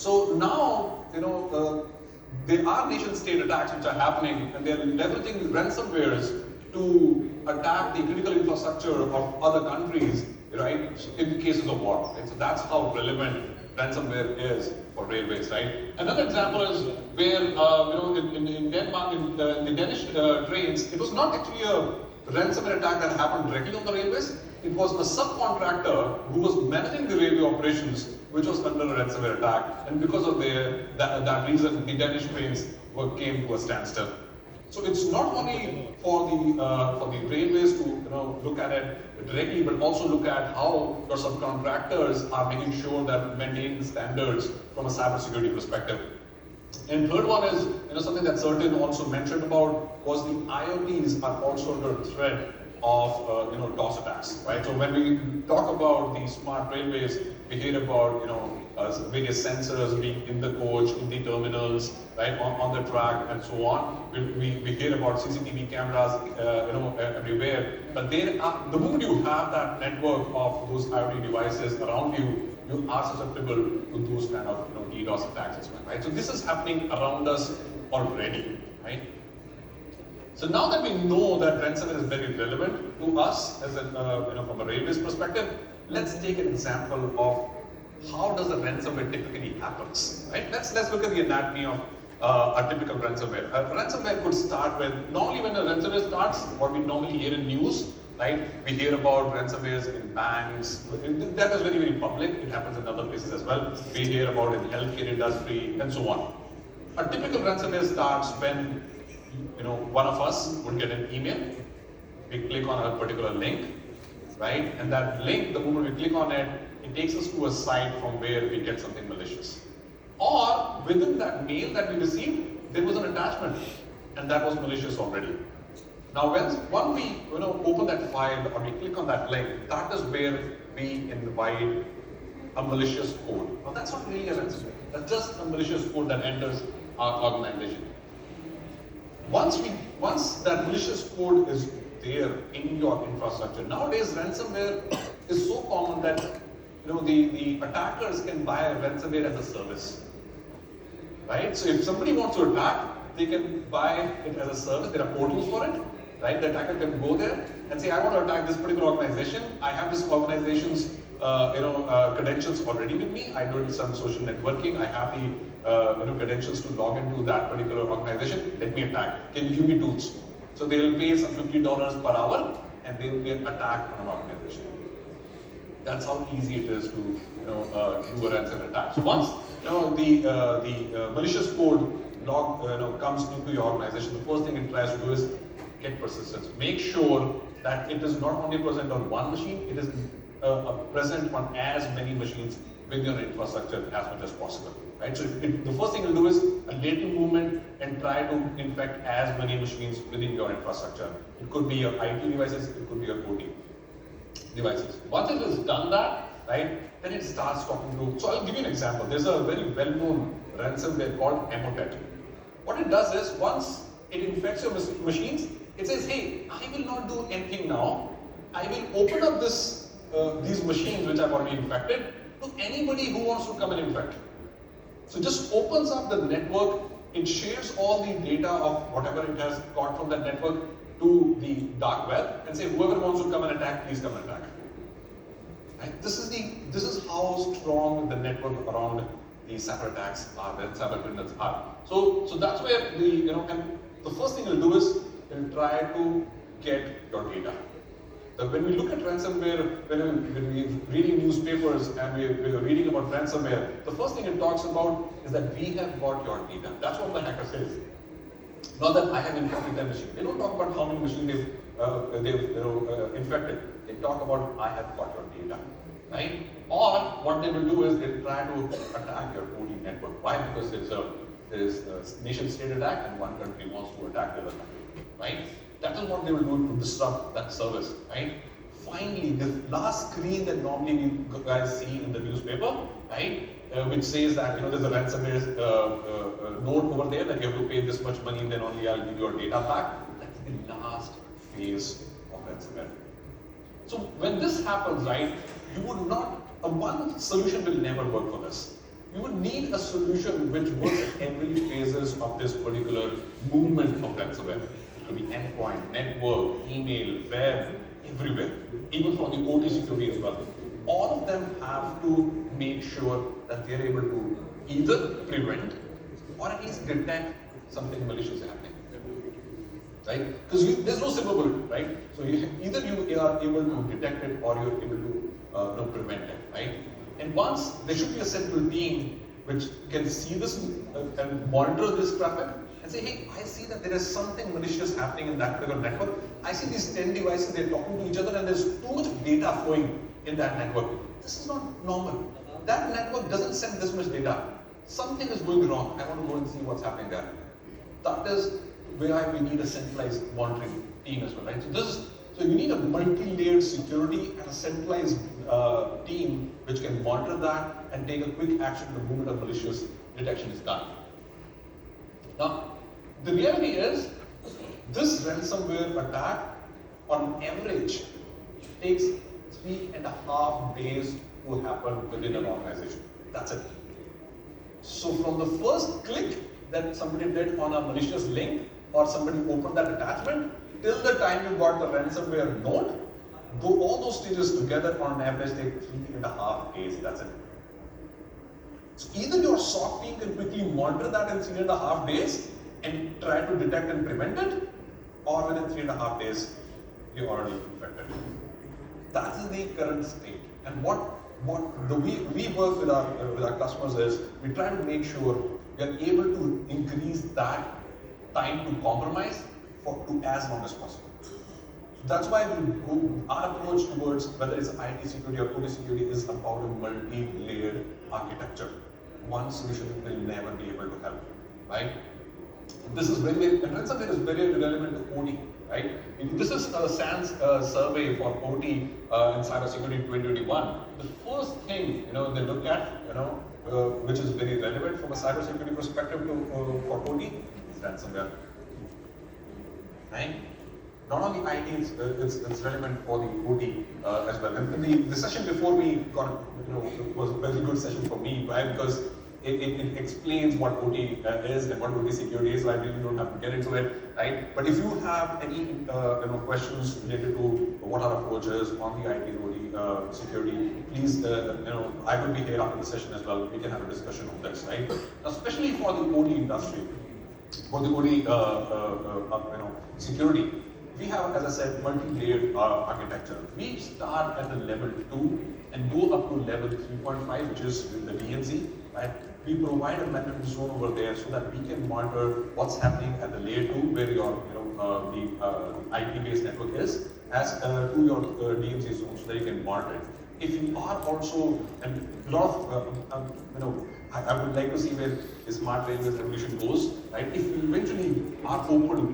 So now, there are nation-state attacks which are happening, and they're leveraging ransomwares to attack the critical infrastructure of other countries, right? In the cases of war, right? So that's how relevant ransomware is for railways, right? Another example is where, in Denmark, in the Danish trains, it was not actually a ransomware attack that happened directly on the railways. It was a subcontractor who was managing the railway operations, which was under a ransomware attack, and because of that reason, the Danish trains came to a standstill. So it's not only for the railways to look at it directly, but also look at how your subcontractors are making sure that maintaining standards from a cybersecurity perspective. And third one is something that Certain also mentioned about was the IoTs are also under threat of DOS attacks, right? So when we talk about the smart railways, we hear about various sensors being in the coach, in the terminals, right, on the track, and so on. We hear about CCTV cameras, everywhere. But the moment you have that network of those IoT devices around you, you are susceptible to those kind of DDoS attacks as well, right? So this is happening around us already, right? So now that we know that ransomware is very relevant to us as from a railways perspective, let's take an example of how does a ransomware typically happens, right? Let's look at the anatomy of a typical ransomware. A ransomware could start with, normally when a ransomware starts, what we normally hear in news, right? We hear about ransomwares in banks. That is very, very public. It happens in other places as well. We hear about in healthcare industry and so on. A typical ransomware starts when one of us would get an email. We click on a particular link, right? And that link, the moment we click on it, it takes us to a site from where we get something malicious. Or within that mail that we received, there was an attachment, and that was malicious already. Now, when we open that file or we click on that link, that is where we invite a malicious code. Now, that's not really a ransomware. That's just a malicious code that enters our organization. Once that malicious code is there in your infrastructure, nowadays ransomware is so common that the attackers can buy a ransomware as a service, right? So if somebody wants to attack, they can buy it as a service. There are portals for it, right? The attacker can go there and say, I want to attack this particular organization. I have this organization's credentials already with me. I do some social networking. I have the credentials to log into that particular organization. Let me attack. Can you give me tools? So they will pay some $50 per hour, and they will get attacked on an organization. That's how easy it is to do a ransomware attack. So once the malicious code comes into your organization, the first thing it tries to do is get persistence. Make sure that it is not only present on one machine, it is present on as many machines within your infrastructure as much as possible. Right? So the first thing you'll do is a latent movement and try to infect as many machines within your infrastructure. It could be your IT devices, it could be your OT devices. Once it has done that, right, then it starts talking to. So I'll give you an example. There's a very well-known ransomware called Emotet. What it does is, once it infects your machines, it says, hey, I will not do anything now. I will open up these machines which I've already infected to anybody who wants to come and infect. So it just opens up the network, it shares all the data of whatever it has got from that network to the dark web and say, whoever wants to come and attack, please come and attack. Right? This is how strong the network around the cyber attacks are, the cyber criminals are. So that's where and the first thing you'll do is you'll try to get your data. So when we look at ransomware, when we're reading newspapers and we're reading about ransomware, the first thing it talks about is that we have got your data. That's what the hacker says. Not that I have infected that machine. They don't talk about how many machines they've infected. They talk about I have got your data, right? Or what they will do is they'll try to attack your OT network. Why? Because there's a nation-state attack and one country wants to attack the other country, right? That is what they will do to disrupt that service, right? Finally, the last screen that normally you guys see in the newspaper, right, which says that there's a ransomware note over there that you have to pay this much money and then only I'll give your data back. That's the last phase of ransomware. So when this happens, right, you would not, one solution will never work for this. you would need a solution which works at every phases of this particular movement of ransomware. It could be endpoint, network, email, web, everywhere, even for the OT security as well. All of them have to make sure that they're able to either prevent or at least detect something malicious happening. Right? Because there's no silver bullet, right? So either you are able to detect it or you're able to prevent it, right? And once there should be a central team which can see this and monitor this traffic and say, hey, I see that there is something malicious happening in that particular network. I see these 10 devices, they're talking to each other and there's too much data flowing in that network. This is not normal. That network doesn't send this much data. Something is going wrong. I want to go and see what's happening there. That is where we need a centralized monitoring team as well, right? So you need a multi-layered security and a centralized team which can monitor that and take a quick action the moment a malicious detection is done. Now, the reality is, this ransomware attack, on average, takes 3.5 days to happen within an organization. That's it. So from the first click that somebody did on a malicious link or somebody opened that attachment, till the time you got the ransomware note, all those stages together on average take 3.5 days. That's it. So either your SOC team can quickly monitor that in 3.5 days and try to detect and prevent it, or within 3.5 days, you're already infected. That is the current state. And what we work with our customers is, we try to make sure we are able to increase that time to compromise to as long as possible. So that's why our approach towards whether it's IT security or OT security is about a multi-layered architecture. One solution will never be able to help, right? This is and ransomware is very relevant to OT, right? This is a SANS survey for OT in cybersecurity 2021. The first thing they look at, which is very relevant from a cybersecurity perspective for OT, is ransomware. Right? Not only IT, it's relevant for the OT as well. And the session before we got, was a very good session for me, right? Because it explains what OT is and what OT security is. So I really don't have to get into it, right? But if you have any questions related to what our approach is on the IT OT security, please, I will be here after the session as well. We can have a discussion on this, right? Now, especially for the OT industry, for the OT security, we have, as I said, multi-layered architecture. We start at the level 2 and go up to level 3.5, which is the DNZ, right? We provide a memory zone over there so that we can monitor what's happening at the layer 2, where your the IP-based network is, as to your DMZ zone, so that you can monitor it. If you are also, and a lot of, I would like to see where the smart railway revolution goes, right? If you eventually are open to